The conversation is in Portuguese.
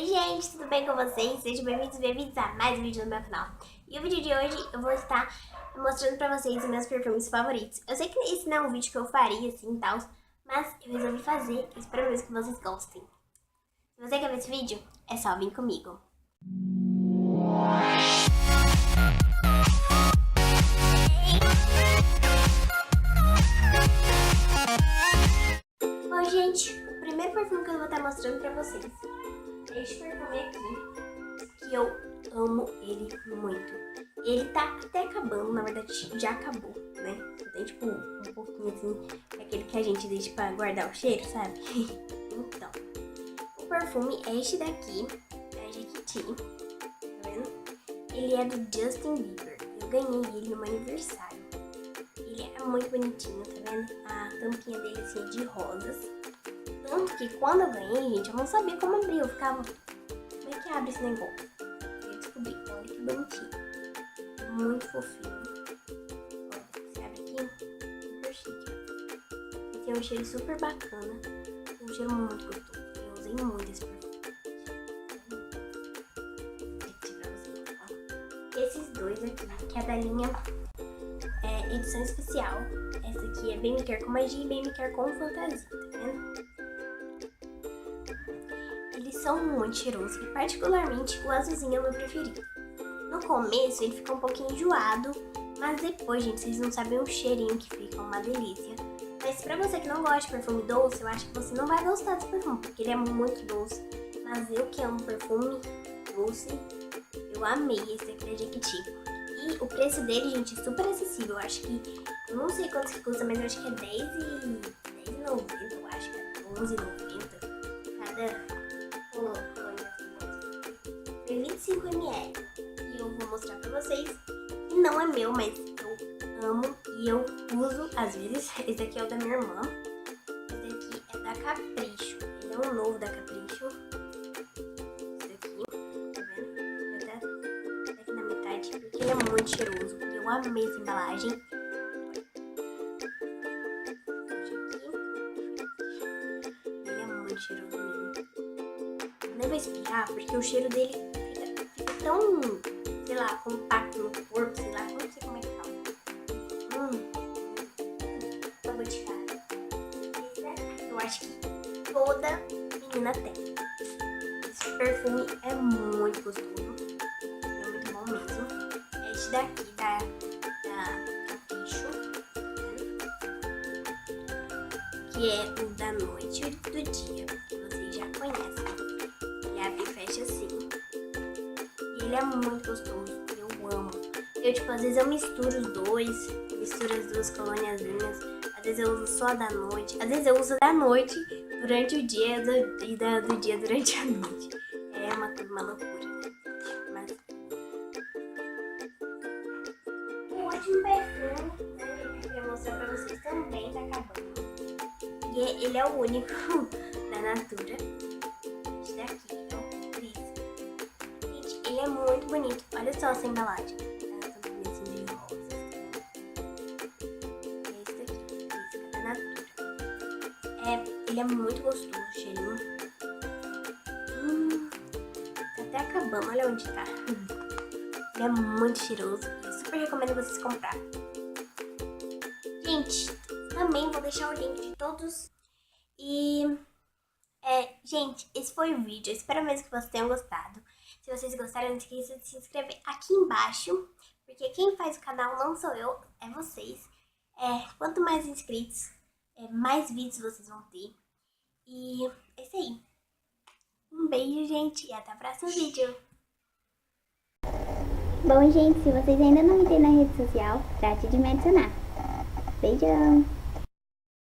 Oi gente, tudo bem com vocês? Sejam bem-vindos a mais um vídeo no meu canal. E o vídeo de hoje eu vou estar mostrando pra vocês os meus perfumes favoritos. Eu sei que esse não é um vídeo que eu faria assim e tal, mas eu resolvi fazer e espero mesmo que vocês gostem. Se você quer ver esse vídeo, é só vir comigo. Bom gente, o primeiro perfume que eu vou estar mostrando pra vocês é este perfume aqui, que eu amo ele muito. Ele tá até acabando, na verdade já acabou, né? Tem tipo um pouquinho assim, aquele que a gente deixa pra guardar o cheiro, sabe? Então, o perfume é este daqui, da Jequiti, tá vendo? Ele é do Justin Bieber, eu ganhei ele no meu aniversário. Ele é muito bonitinho, tá vendo? A tampinha dele assim é de rosas. Tanto que quando eu ganhei, gente, eu não sabia como abrir. Eu ficava, como é que abre esse negócio? Eu descobri, olha que bonitinho. Muito fofinho. Olha, você abre aqui, super chique. E tem um cheiro super bacana. Tem um cheiro muito gostoso. Eu usei muito esse perfume. Aqui pra vocês, ó. Esses dois aqui, que é da linha edição especial. Essa aqui é Bem Me Quer com Magia e Bem Me Quer com Fantasia, tá vendo? Eles são muito cheirosos e particularmente o azulzinho é o meu preferido. No começo ele fica um pouquinho enjoado, mas depois, gente, vocês não sabem o cheirinho que fica, uma delícia. Mas pra você que não gosta de perfume doce, eu acho que você não vai gostar desse perfume, porque ele é muito doce. Mas eu que amo perfume doce, eu amei esse aqui da Jequiti. E o preço dele, gente, é super acessível. Eu acho que, eu não sei quanto que custa, mas eu acho que é R$10,90, eu acho que é R$11,90 cada colônia. Tem 25 ml. E eu vou mostrar pra vocês. E não é meu, mas eu amo e eu uso às vezes. Esse aqui é o da minha irmã. Esse aqui é da Capricho. Ele é um novo da Capricho. Ele é muito cheiroso, eu amei essa embalagem. Ele é muito cheiroso mesmo. Nem vou espirrar, porque o cheiro dele fica tão, sei lá, compacto no corpo, sei lá, não sei como é que fala. Sabotificado. Eu acho que toda menina tem. Esse perfume é muito gostoso, é muito bom mesmo. Este daqui da Capricho, que é o da noite e do dia, que vocês já conhecem. Ele abre e fecha assim. E ele é muito gostoso, eu amo. Eu, tipo, às vezes eu misturo os dois, misturo as duas colôniazinhas. Às vezes eu uso só da noite, às vezes eu uso da noite durante o dia e do dia durante a noite. É uma loucura. O último perfume, né, que eu queria mostrar pra vocês também tá acabando. E ele é o único da Natura. Esse daqui é o Cris. Gente, ele é muito bonito. Olha só essa embalagem. Esse de rosas. Esse daqui, Cris, da Natura. Ele é muito gostoso, o cheirinho. Tá até acabando, olha onde tá. Ele é muito cheiroso. Eu recomendo vocês comprar. Gente, também vou deixar o link de todos. E, gente, esse foi o vídeo. Eu espero mesmo que vocês tenham gostado. Se vocês gostaram, não esqueça de se inscrever aqui embaixo. Porque quem faz o canal não sou eu, é vocês. Quanto mais inscritos, mais vídeos vocês vão ter. E é isso aí. Um beijo, gente, e até o próximo vídeo. Bom, gente, se vocês ainda não me têm na rede social, trate de me adicionar. Beijão!